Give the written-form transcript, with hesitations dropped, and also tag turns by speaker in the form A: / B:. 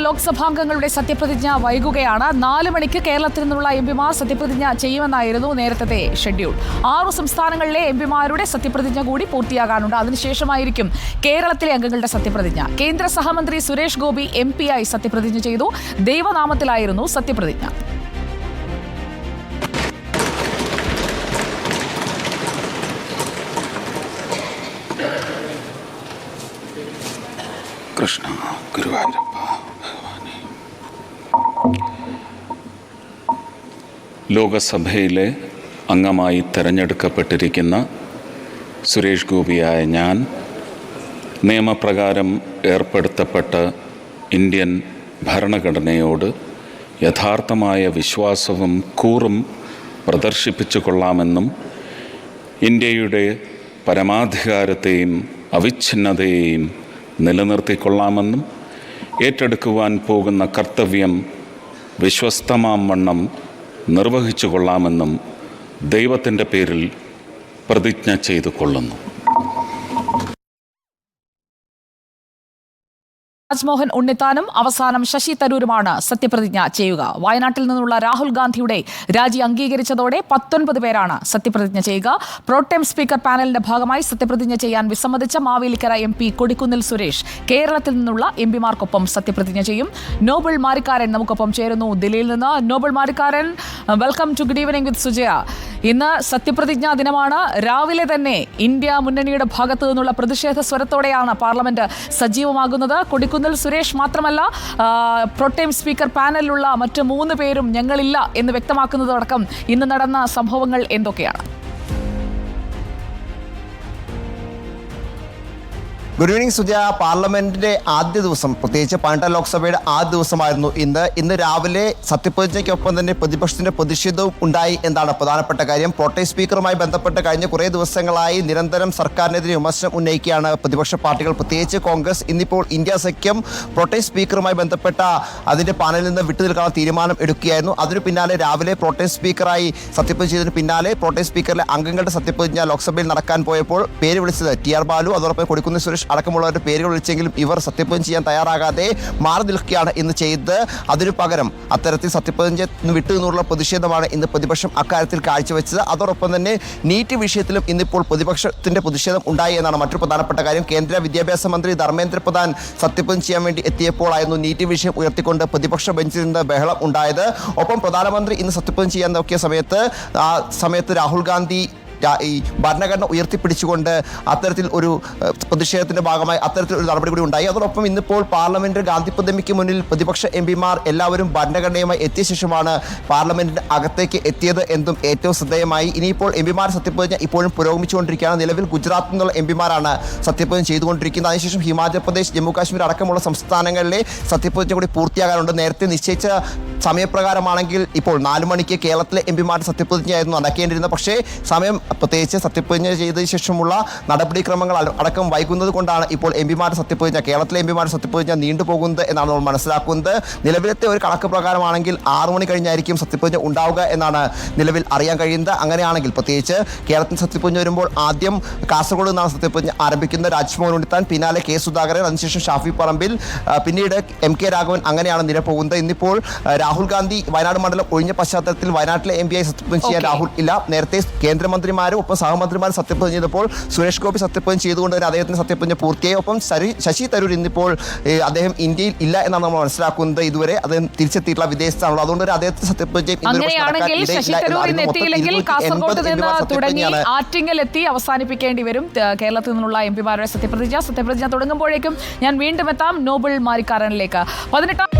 A: ലോക്സഭാംഗങ്ങളുടെ സത്യപ്രതിജ്ഞ വൈകുകയാണ്. 4 മണിക്ക് കേരളത്തിൽ നിന്നുള്ള എംപിമാർ സത്യപ്രതിജ്ഞ ചെയ്യുമെന്നായിരുന്നു നേരത്തെ ഷെഡ്യൂൾ. 6 സംസ്ഥാനങ്ങളിലെ എംപിമാരുടെ സത്യപ്രതിജ്ഞ കൂടി പൂർത്തിയാകാനുണ്ട്. അതിനുശേഷമായിരിക്കും കേരളത്തിലെ അംഗങ്ങളുടെ സത്യപ്രതിജ്ഞ. കേന്ദ്ര സഹമന്ത്രി സുരേഷ് ഗോപി MP-ആയി സത്യപ്രതിജ്ഞ ചെയ്തു. ദൈവനാമത്തിലായിരുന്നു സത്യപ്രതിജ്ഞ.
B: കൃഷ്ണ ഗുരുവായൂരപ്പ ഭഗവാനെ. ലോകസഭയിലെ അംഗമായി തെരഞ്ഞെടുക്കപ്പെട്ടിരിക്കുന്ന സുരേഷ് ഗോപിയായ ഞാൻ നിയമപ്രകാരം ഏർപ്പെടുത്തപ്പെട്ട ഇന്ത്യൻ ഭരണഘടനയോട് യഥാർത്ഥമായ വിശ്വാസവും കൂറും പ്രദർശിപ്പിച്ചു കൊള്ളാമെന്നും ഇന്ത്യയുടെ പരമാധികാരത്തെയും അവിഛിന്നതയെയും നിലനിർത്തിക്കൊള്ളാമെന്നും ഏറ്റെടുക്കുവാൻ പോകുന്ന കർത്തവ്യം വിശ്വസ്തമാം വണ്ണം നിർവഹിച്ചു കൊള്ളാമെന്നും ദൈവത്തിൻ്റെ പേരിൽ പ്രതിജ്ഞ ചെയ്തു കൊള്ളുന്നു.
A: രാജ്മോഹൻ ഉണ്ണിത്താനും അവസാനം ശശി തരൂരുമാണ് സത്യപ്രതിജ്ഞ ചെയ്യുക. വയനാട്ടിൽ നിന്നുള്ള രാഹുൽ ഗാന്ധിയുടെ രാജി അംഗീകരിച്ചതോടെ 19 പേരാണ് സത്യപ്രതിജ്ഞ ചെയ്യുക. പ്രോട്ടേം സ്പീക്കർ പാനലിന്റെ ഭാഗമായി സത്യപ്രതിജ്ഞ ചെയ്യാൻ വിസമ്മതിച്ച മാവേലിക്കര MP കൊടിക്കുന്നിൽ സുരേഷ് കേരളത്തിൽ നിന്നുള്ള എംപിമാർക്കൊപ്പം സത്യപ്രതിജ്ഞ ചെയ്യും. നോബിൾ മാരിക്കാരൻ നമുക്കൊപ്പം ചേരുന്നു ദില്ലിയിൽ നിന്ന്. Noble Marikkaran, welcome to good evening with Sujaya. ഇന്ന് സത്യപ്രതിജ്ഞാ ദിനമാണ്. രാവിലെ തന്നെ ഇന്ത്യ മുന്നണിയുടെ ഭാഗത്തു നിന്നുള്ള പ്രതിഷേധ സ്വരത്തോടെയാണ് പാർലമെന്റ് സജീവമാകുന്നത്. കൊടിക്കുന്നിൽ സുരേഷ് മാത്രമല്ല, പ്രോട്ടേം സ്പീക്കർ പാനലിലുള്ള മറ്റ് 3 പേരും ഞങ്ങളില്ല എന്ന് വ്യക്തമാക്കുന്നതടക്കം ഇന്ന് നടന്ന സംഭവങ്ങൾ എന്തൊക്കെയാണ്?
C: Good evening Suja. പാർലമെന്റിന്റെ ആദ്യ ദിവസം, പ്രത്യേകിച്ച് 18 ലോക്സഭയുടെ ആദ്യ ദിവസമായിരുന്നു ഇന്ന് രാവിലെ സത്യപ്രതിജ്ഞയ്ക്കൊപ്പം തന്നെ പ്രതിപക്ഷത്തിന്റെ പ്രതിഷേധവും ഉണ്ടായി എന്നാണ് പ്രധാനപ്പെട്ട കാര്യം. പ്രോട്ടേം സ്പീക്കറുമായി ബന്ധപ്പെട്ട് കഴിഞ്ഞ കുറേ ദിവസങ്ങളായി നിരന്തരം സർക്കാരിനെതിരെ വിമർശനം ഉന്നയിക്കുകയാണ് പ്രതിപക്ഷ പാർട്ടികൾ, പ്രത്യേകിച്ച് കോൺഗ്രസ്. ഇന്നിപ്പോൾ ഇന്ത്യ സഖ്യം പ്രോട്ടേം സ്പീക്കറുമായി ബന്ധപ്പെട്ട അതിന്റെ പാനലിൽ നിന്ന് വിട്ടുനിൽക്കാനുള്ള തീരുമാനം എടുക്കുകയായിരുന്നു. അതിനു പിന്നാലെ രാവിലെ പ്രോട്ടേം സ്പീക്കറായി സത്യപ്രതിജ്ഞ ചെയ്തതിന് പിന്നാലെ പ്രോട്ടേം സ്പീക്കറിലെ അംഗങ്ങളുടെ സത്യപ്രതിജ്ഞ ലോക്സഭയിൽ നടക്കാൻ പോയപ്പോൾ പേര് വിളിച്ചത് TR ബാലു, അതോടൊപ്പം കൊടിക്കുന്നിൽ സുരേഷ് അടക്കമുള്ളവരുടെ പേരുകൾ വിളിച്ചെങ്കിലും ഇവർ സത്യപ്രതിജ്ഞ ചെയ്യാൻ തയ്യാറാകാതെ മാറി നിൽക്കുകയാണ് ഇന്ന് ചെയ്തത്. അതിനു പകരം അത്തരത്തിൽ സത്യപ്രതിജ്ഞ വിട്ടുനിന്നുള്ള പ്രതിഷേധമാണ് ഇന്ന് പ്രതിപക്ഷം അക്കാര്യത്തിൽ കാഴ്ചവെച്ചത്. അതോടൊപ്പം തന്നെ നീറ്റ് വിഷയത്തിലും ഇന്നിപ്പോൾ പ്രതിപക്ഷത്തിന്റെ പ്രതിഷേധം ഉണ്ടായി എന്നാണ് മറ്റൊരു പ്രധാനപ്പെട്ട കാര്യം. കേന്ദ്ര വിദ്യാഭ്യാസ മന്ത്രി ധർമ്മേന്ദ്ര പ്രധാൻ സത്യപ്രതിജ്ഞ ചെയ്യാൻ വേണ്ടി എത്തിയപ്പോഴായിരുന്നു നീറ്റ് വിഷയം ഉയർത്തിക്കൊണ്ട് പ്രതിപക്ഷ ബെഞ്ചിൽ നിന്ന് ബഹളം ഉണ്ടായത്. ഒപ്പം പ്രധാനമന്ത്രി ഇന്ന് സത്യപ്രതിജ്ഞ ചെയ്യാൻ നോക്കിയ സമയത്ത് രാഹുൽ ഗാന്ധി ഈ ഭരണഘടന ഉയർത്തിപ്പിടിച്ചുകൊണ്ട് അത്തരത്തിൽ ഒരു പ്രതിഷേധത്തിന്റെ ഭാഗമായി അത്തരത്തിൽ ഒരു നടപടി കൂടി ഉണ്ടായി. അതോടൊപ്പം ഇന്നിപ്പോൾ പാർലമെന്റ് ഗാന്ധി പ്രതിമയ്ക്ക് മുന്നിൽ പ്രതിപക്ഷ MP-മാർ എല്ലാവരും ഭരണഘടനയുമായി എത്തിയ ശേഷമാണ് പാർലമെന്റിന്റെ അകത്തേക്ക് എത്തിയത് എന്നും ഏറ്റവും ശ്രദ്ധേയമായി. ഇനിയിപ്പോൾ MP-മാർ സത്യപ്രതിജ്ഞ ഇപ്പോഴും പുരോഗമിച്ചുകൊണ്ടിരിക്കുകയാണ്. നിലവിൽ ഗുജറാത്തിൽ നിന്നുള്ള MP-മാരാണ് സത്യപ്രതിജ്ഞ ചെയ്തുകൊണ്ടിരിക്കുന്നത്. അതിനുശേഷം ഹിമാചൽ പ്രദേശ്, ജമ്മു കാശ്മീർ അടക്കമുള്ള സംസ്ഥാനങ്ങളിലെ സത്യപ്രതിജ്ഞ കൂടി പൂർത്തിയാകാനുണ്ട്. നേരത്തെ നിശ്ചയിച്ച സമയപ്രകാരമാണെങ്കിൽ ഇപ്പോൾ 4 മണിക്ക് കേരളത്തിലെ MP-മാരുടെ സത്യപ്രതിജ്ഞയായിരുന്നു നടക്കേണ്ടിയിരുന്നത്. പക്ഷേ സമയം, പ്രത്യേകിച്ച് സത്യപ്രതിജ്ഞ ചെയ്തതിനു ശേഷമുള്ള നടപടിക്രമങ്ങൾ അടക്കം വൈകുന്നത് കൊണ്ടാണ് ഇപ്പോൾ MP-മാരുടെ സത്യപ്രതിജ്ഞ, കേരളത്തിലെ MP-മാരുടെ സത്യപ്രതിജ്ഞ നീണ്ടുപോകുന്നത് എന്നാണ് നമ്മൾ മനസ്സിലാക്കുന്നത്. നിലവിലത്തെ ഒരു കണക്ക് പ്രകാരമാണെങ്കിൽ 6 മണി കഴിഞ്ഞായിരിക്കും സത്യപ്രതിജ്ഞ ഉണ്ടാവുക എന്നാണ് നിലവിൽ അറിയാൻ കഴിയുന്നത്. അങ്ങനെയാണെങ്കിൽ പ്രത്യേകിച്ച് കേരളത്തിൽ സത്യപ്രതിജ്ഞ വരുമ്പോൾ ആദ്യം കാസർഗോഡ് നിന്നാണ് സത്യപ്രതിജ്ഞ ആരംഭിക്കുന്നത്. രാജ്മോഹൻ ഉണ്ണിത്താൻ, പിന്നാലെ K സുധാകരൻ, അതിനുശേഷം ഷാഫി പറമ്പിൽ, പിന്നീട് MK രാഘവൻ, അങ്ങനെയാണ് നില പോകുന്നത്. ഇന്നിപ്പോൾ രാഹുൽ ഗാന്ധി വയനാട് മണ്ഡലം ഒഴിഞ്ഞ പശ്ചാത്തലത്തിൽ വയനാട്ടിലെ MP-ആയി സത്യപ്രതിജ്ഞ ചെയ്യാൻ രാഹുൽ ഇല്ല. നേരത്തെ കേന്ദ്രമന്ത്രിമാരും ഒപ്പം സഹമന്ത്രിമാരും സത്യപ്രതിജ്ഞ ചെയ്തപ്പോൾ സുരേഷ് ഗോപി സത്യപ്രതിജ്ഞ ചെയ്തുകൊണ്ട് തന്നെ അദ്ദേഹത്തിന് സത്യപ്രതിജ്ഞ പൂർത്തിയായി. ഒപ്പം ശശി തരൂർ ഇന്നിപ്പോൾ അദ്ദേഹം ഇന്ത്യയിൽ ഇല്ല എന്നാണ് നമ്മൾ മനസ്സിലാക്കുന്നത്. ഇതുവരെ അദ്ദേഹം തിരിച്ചെത്തിയിട്ടുള്ള വിദേശത്താണല്ലോ. അതുകൊണ്ട് തന്നെ അദ്ദേഹത്തിന് സത്യപ്രതിജ്ഞ
A: കാസർഗോഡ് നിന്ന് തുടങ്ങി ആറ്റിങ്ങൽ എത്തി അവസാനിപ്പിക്കേണ്ടി വരും കേരളത്തിൽ നിന്നുള്ള MP-മാരുടെ സത്യപ്രതിജ്ഞ തുടങ്ങുമ്പോഴേക്കും ഞാൻ വീണ്ടും എത്താം നോബിൾ മാരിക്കാരനിലേക്ക്. 18